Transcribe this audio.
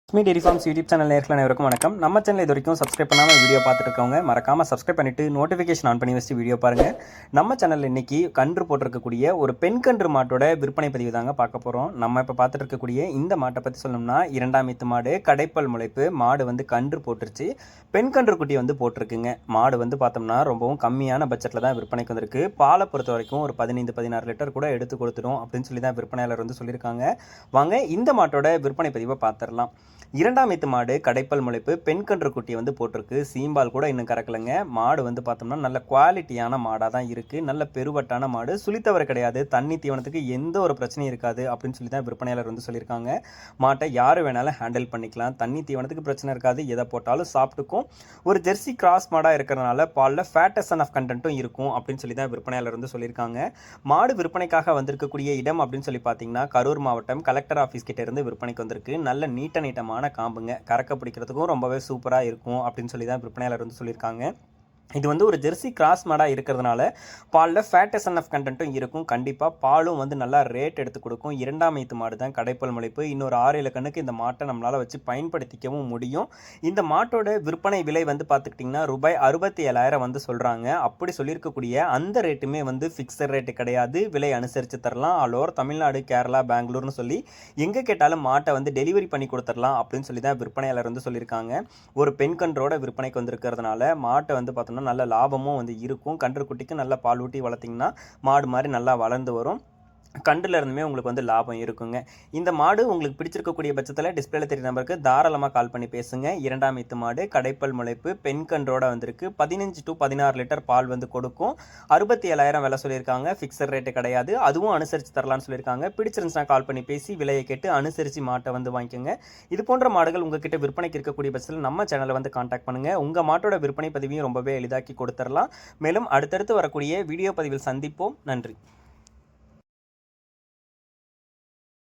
Lakshmi dairy farms YouTube channel நேயர்கள் அனைவருக்கும் வணக்கம். நம்ம சேனல் இது வரைக்கும் சப்ஸ்கிரைப் பண்ணாமல் வீடியோ பார்த்துட்டு இருக்கவங்க மறக்காமல் சப்ஸ்கிரைப் பண்ணிவிட்டு நோட்டிஃபிகேஷன் ஆன் பண்ணி வச்சு வீடியோ பாருங்கள். நம்ம சேனலில் இன்றைக்கி கன்று போட்டிருக்கக்கூடிய ஒரு பெண் கன்று மாட்டோட விற்பனை பதிவு தாங்க பார்க்க போகிறோம். நம்ம இப்போ பார்த்துட்டு இருக்கக்கூடிய இந்த மாட்டை பற்றி சொல்லணும்னா 2ஆம் ஈத்து மாடு, கடைப்பல் முளைப்பு மாடு வந்து கன்று போட்டுருச்சு. பெண் கன்று குட்டி வந்து போட்டிருக்குங்க. மாடு வந்து பார்த்தோம்னா ரொம்பவும் கம்மியான பட்ஜெட்டில் தான் விற்பனைக்கு வந்திருக்கு. பாலை பொறுத்த வரைக்கும் ஒரு 15-16 லிட்டர் கூட எடுத்து கொடுத்துடும் அப்படின்னு சொல்லி தான் விற்பனையாளர் வந்து சொல்லியிருக்காங்க. வாங்க இந்த மாட்டோட விற்பனை பதிவை பார்த்துடலாம். 2ஆம் ஈத்து மாடு, கடைப்பல் முளைப்பு, பெண் கன்று குட்டி வந்து போட்டிருக்கு. சீம்பால் கூட இன்னும் கறக்கலைங்க. மாடு வந்து பார்த்தோம்னா நல்ல குவாலிட்டியான மாடாக தான் இருக்குது. நல்ல பெருவட்டான மாடு, சுழித்தவரை கிடையாது. தண்ணி தீவனத்துக்கு எந்த ஒரு பிரச்சனையும் இருக்காது அப்படின்னு சொல்லி தான் விற்பனையாளர் வந்து சொல்லியிருக்காங்க. மாட்டை யார் வேணாலும் ஹேண்டில் பண்ணிக்கலாம். தண்ணி தீவனத்துக்கு பிரச்சனை இருக்காது. எதை போட்டாலும் சாப்பிட்டுக்கும். ஒரு ஜெர்சி கிராஸ் மாடாக இருக்கிறதுனால பாலில் ஃபேட்டசன் ஆஃப் கண்டென்ட்டும் இருக்கும் அப்படின்னு சொல்லி தான் விற்பனையாளர் வந்து சொல்லியிருக்காங்க. மாடு விற்பனைக்காக வந்திருக்கக்கூடிய இடம் அப்படின்னு சொல்லி பார்த்தீங்கன்னா கரூர் மாவட்டம் கலெக்டர் ஆஃபீஸ் கிட்ட இருந்து விற்பனைக்கு வந்திருக்கு. நல்ல நீட்டமான காம்புங்க, கறக்க பிடிக்கிறதுக்கும் ரொம்பவே சூப்பராக இருக்கும் அப்படின்னு சொல்லி தான் விற்பனையாளர் வந்து சொல்லியிருக்காங்க. இது வந்து ஒரு ஜெர்சி கிராஸ் மாடாக இருக்கிறதுனால பாலில் ஃபேட்டசன் ஆஃப் கண்டென்ட்டும் இருக்கும். கண்டிப்பாக பாலும் வந்து நல்லா ரேட் எடுத்து கொடுக்கும். 2ஆம் ஈத்து மாடு தான், கடைப்பல் முளைப்பு. இன்னொரு 6-7 கண்ணுக்கு இந்த மாட்டை நம்மளால் வச்சு பயன்படுத்திக்கவும் முடியும். இந்த மாட்டோட விற்பனை விலை வந்து பார்த்துக்கிட்டிங்கன்னா ரூபாய் 67,000 வந்து சொல்கிறாங்க. அப்படி சொல்லியிருக்கக்கூடிய அந்த ரேட்டுமே வந்து ஃபிக்ஸட் ரேட்டு கிடையாது. விலை அனுசரித்து தரலாம். ஆல் ஓவர் தமிழ்நாடு, கேரளா, பெங்களூர்னு சொல்லி எங்கே கேட்டாலும் மாட்டை வந்து டெலிவரி பண்ணி கொடுத்துடலாம் அப்படின்னு சொல்லி தான் விற்பனையாளர் வந்து சொல்லியிருக்காங்க. ஒரு பெண் கன்றோட விற்பனைக்கு வந்திருக்கிறதுனால மாட்டை வந்து பார்த்தோம்னா நல்ல லாபமும் வந்து இருக்கும். கன்றுக்குட்டிக்கு நல்ல பால் ஊட்டி வளர்த்திங்கன்னா மாடு மாதிரி நல்லா வளர்ந்து வரும். கன்றுல இருந்துமே உங்களுக்கு வந்து லாபம் இருக்குங்க. இந்த மாடு உங்களுக்கு பிடிச்சிருக்கக்கூடிய பட்சத்தில் டிஸ்பிளேல தெரிய நம்பருக்கு தாராளமாக கால் பண்ணி பேசுங்க. 2ஆம் ஈத்து மாடு, கடைப்பல் முளைப்பு, பெண் கன்றோட வந்திருக்கு. 15-16 லிட்டர் பால் வந்து கொடுக்கும். 67,000 விலை சொல்லியிருக்காங்க. ஃபிக்ஸட் ரேட்டு கிடையாது. அதுவும் அனுசரித்து தரலான்னு சொல்லியிருக்காங்க. பிடிச்சிருந்துச்சுன்னா கால் பண்ணி பேசி விலையை கேட்டு அனுசரித்து மாட்டை வந்து வாங்கிக்கோங்க. இது போன்ற மாடுகள் உங்ககிட்ட விற்பனைக்கு இருக்கக்கூடிய பட்சத்தில் நம்ம சேனலை வந்து கான்டாக்ட் பண்ணுங்கள். உங்கள் மாட்டோட விற்பனை பதிவையும் ரொம்பவே எளிதாக்கி கொடுத்துடலாம். மேலும் அடுத்தடுத்து வரக்கூடிய வீடியோ பதிவில் சந்திப்போம். நன்றி.